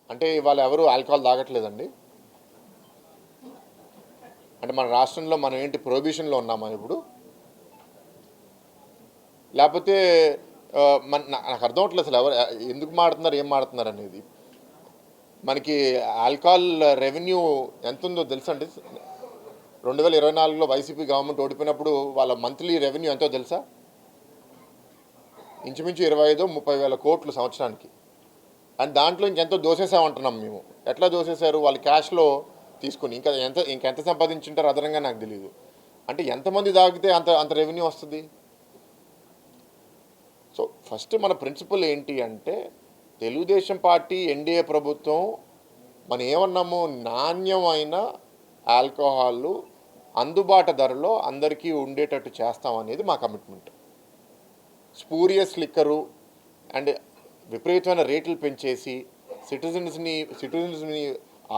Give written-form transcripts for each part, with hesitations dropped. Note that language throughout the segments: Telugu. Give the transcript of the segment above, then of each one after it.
అంటే ఇవాళ ఎవరు ఆల్కహాల్ తాగట్లేదండి. అంటే మన రాష్ట్రంలో మనం ఏంటి ప్రొహిబిషన్లో ఉన్నామా ఇప్పుడు? లేకపోతే నాకు అర్థం అవట్లేదు అసలు ఎవరు ఎందుకు మాడుతున్నారు, ఏం మాడుతున్నారు అనేది. మనకి ఆల్కహాల్ రెవెన్యూ ఎంత ఉందో తెలుసా అండి? 2024లో వైసీపీ గవర్నమెంట్ ఓడిపోయినప్పుడు వాళ్ళ మంత్లీ రెవెన్యూ ఎంతో తెలుసా? ఇంచుమించు 25-30 వేల కోట్లు సంవత్సరానికి. అండ్ దాంట్లో ఇంకెంతో దోసేసామంటున్నాం మేము. ఎట్లా దోసేశారు? వాళ్ళు క్యాష్లో తీసుకుని ఇంకెంత సంపాదించుంటారు అదనంగా నాకు తెలియదు. అంటే ఎంతమంది తాగితే అంత అంత రెవెన్యూ వస్తుంది? సో ఫస్ట్ మన ప్రిన్సిపల్ ఏంటి అంటే, తెలుగుదేశం పార్టీ ఎన్డీఏ ప్రభుత్వం మనం ఏమన్నాము, నాణ్యమైన ఆల్కహాల్ అందుబాటు ధరలో అందరికీ ఉండేటట్టు చేస్తామనేది మా కమిట్మెంట్. స్పూరియస్ లిక్కరు అండ్ విపరీతమైన రేట్లు పెంచేసి సిటిజన్స్ని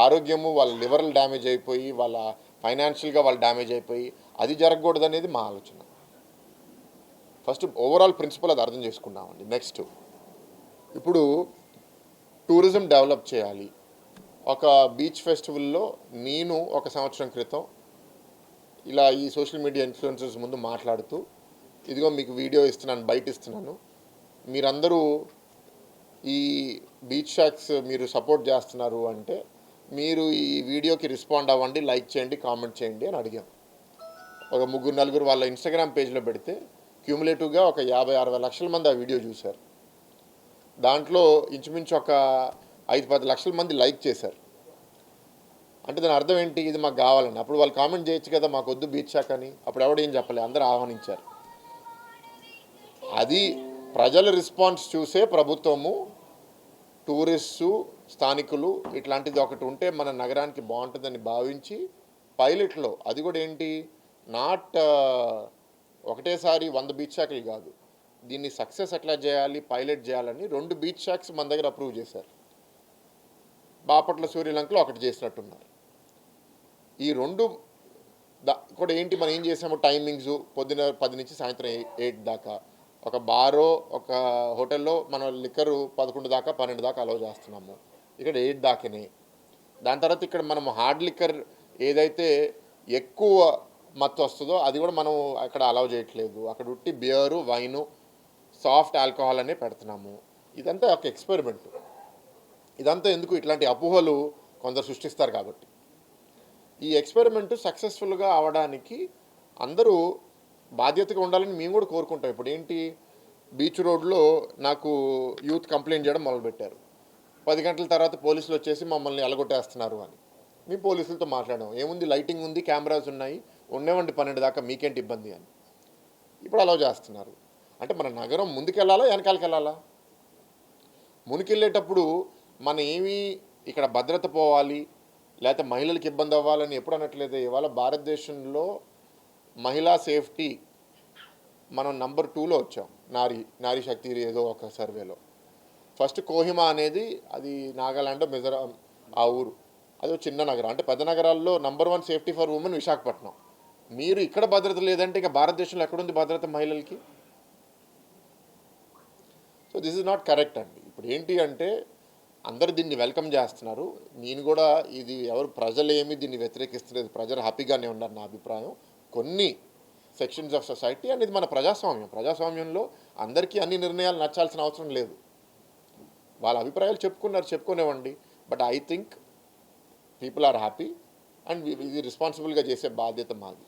ఆరోగ్యము, వాళ్ళ లివర్లు డ్యామేజ్ అయిపోయి, వాళ్ళ ఫైనాన్షియల్గా వాళ్ళు డ్యామేజ్ అయిపోయి అది జరగకూడదు అనేది మా ఆలోచన. ఫస్ట్ ఓవరాల్ ప్రిన్సిపల్ అది అర్థం చేసుకున్నామండి. నెక్స్ట్, ఇప్పుడు టూరిజం డెవలప్ చేయాలి. ఒక బీచ్ ఫెస్టివల్లో నేను ఒక సంవత్సరం క్రితం ఇలా ఈ సోషల్ మీడియా ఇన్ఫ్లుయెన్సర్స్ ముందు మాట్లాడుతూ, ఇదిగో మీకు వీడియో ఇస్తున్నాను, బయట ఇస్తున్నాను, మీరందరూ ఈ బీచ్ షాక్స్ మీరు సపోర్ట్ చేస్తున్నారు అంటే మీరు ఈ వీడియోకి రెస్పాండ్ అవ్వండి, లైక్ చేయండి, కామెంట్ చేయండి అని అడిగాం. ఒక 3-4 వాళ్ళ ఇన్స్టాగ్రామ్ పేజ్లో పెడితే క్యూములేటివ్గా ఒక 50-60 లక్షల మంది ఆ వీడియో చూశారు. దాంట్లో ఇంచుమించు ఒక 5-10 లక్షల మంది లైక్ చేశారు. అంటే దాని అర్థం ఏంటి? ఇది మాకు కావాలని. అప్పుడు వాళ్ళు కామెంట్ చేయొచ్చు కదా, మాకు వద్దు బీచ్ షాక్ అని. అప్పుడు ఎవడేం చెప్పలే, అందరూ ఆహ్వానించారు. అది ప్రజల రెస్పాన్స్ చూసే ప్రభుత్వము టూరిస్టు, స్థానికులు ఇట్లాంటిది ఒకటి ఉంటే మన నగరానికి బాగుంటుందని భావించి పైలట్లో, అది కూడా ఏంటి, నాట్ ఒకటేసారి 100 బీచ్ షాక్లు కాదు, దీన్ని సక్సెస్ ఎట్లా చేయాలి, పైలట్ చేయాలని 2 బీచ్ షాక్స్ మన దగ్గర అప్రూవ్ చేశారు. బాపట్ల, సూర్యలంకలో ఒకటి చేసినట్టున్నారు. ఈ 2 కూడా ఏంటి, మనం ఏం చేసాము, టైమింగ్స్ పొద్దున 10 నుంచి సాయంత్రం 8 దాకా. ఒక బారో, ఒక హోటల్లో మనం లిక్కరు 11 దాకా 12 దాకా అలౌ చేస్తున్నాము. ఇక్కడ 8 దాకానే. దాని తర్వాత ఇక్కడ మనం హార్డ్ లిక్కర్ ఏదైతే ఎక్కువ మత్తు వస్తుందో అది కూడా మనం అక్కడ అలౌ చేయట్లేదు. అక్కడ ఉట్టి బియరు, వైను, సాఫ్ట్ ఆల్కహాల్ అనే పెడుతున్నాము. ఇదంతా ఒక ఎక్స్పెరిమెంట్. ఇదంతా ఎందుకు, ఇట్లాంటి అపోహలు కొందరు సృష్టిస్తారు కాబట్టి. ఈ ఎక్స్పెరిమెంట్ సక్సెస్ఫుల్గా అవడానికి అందరూ బాధ్యతగా ఉండాలని మేము కూడా కోరుకుంటాం. ఇప్పుడు ఏంటి, బీచ్ రోడ్లో నాకు యూత్ కంప్లైంట్ చేయడం మొదలుపెట్టారు. 10 గంటల తర్వాత పోలీసులు వచ్చేసి మమ్మల్ని ఎలగొట్టేస్తున్నారు అని. మేము పోలీసులతో మాట్లాడాం. ఏముంది, లైటింగ్ ఉంది, కెమెరాస్ ఉన్నాయి, ఉండేవండి 12 దాకా, మీకేంటి ఇబ్బంది అని. ఇప్పుడు అలౌ చేస్తున్నారు. అంటే మన నగరం ముందుకెళ్ళాలా, వెనకాలకి వెళ్ళాలా? ముందుకెళ్ళేటప్పుడు మన ఏమీ ఇక్కడ భద్రత పోవాలి, లేకపోతే మహిళలకు ఇబ్బంది అవ్వాలని ఎప్పుడు అనట్లేదు. ఇవాళ భారతదేశంలో మహిళా సేఫ్టీ మనం నంబర్ 2లో వచ్చాం. నారీ శక్తి ఏదో ఒక సర్వేలో. ఫస్ట్ కోహిమా అనేది, అది నాగాలాండ్, మిజోరాం ఆ ఊరు, అది చిన్న నగరం. అంటే పెద్ద నగరాల్లో number 1 safety for women Visakhapatnam. మీరు ఇక్కడ భద్రత లేదంటే ఇక భారతదేశంలో ఎక్కడుంది భద్రత మహిళలకి? So this is not correct అండి. ఇప్పుడు ఏంటి అంటే, అందరు దీన్ని వెల్కమ్ చేస్తున్నారు. నేను కూడా ఇది ప్రజలు ఏమి దీన్ని వ్యతిరేకిస్తలేదు, ప్రజలు హ్యాపీగానే ఉన్నారు నా అభిప్రాయం. కొన్ని సెక్షన్స్ ఆఫ్ సొసైటీ అనేది మన ప్రజాస్వామ్యంలో అందరికీ అన్ని నిర్ణయాలు నచ్చాల్సిన అవసరం లేదు. వాళ్ళ అభిప్రాయాలు చెప్పుకునేవ్వండి. But I think people are happy and ఇది రెస్పాన్సిబుల్గా చేసే బాధ్యత మాది.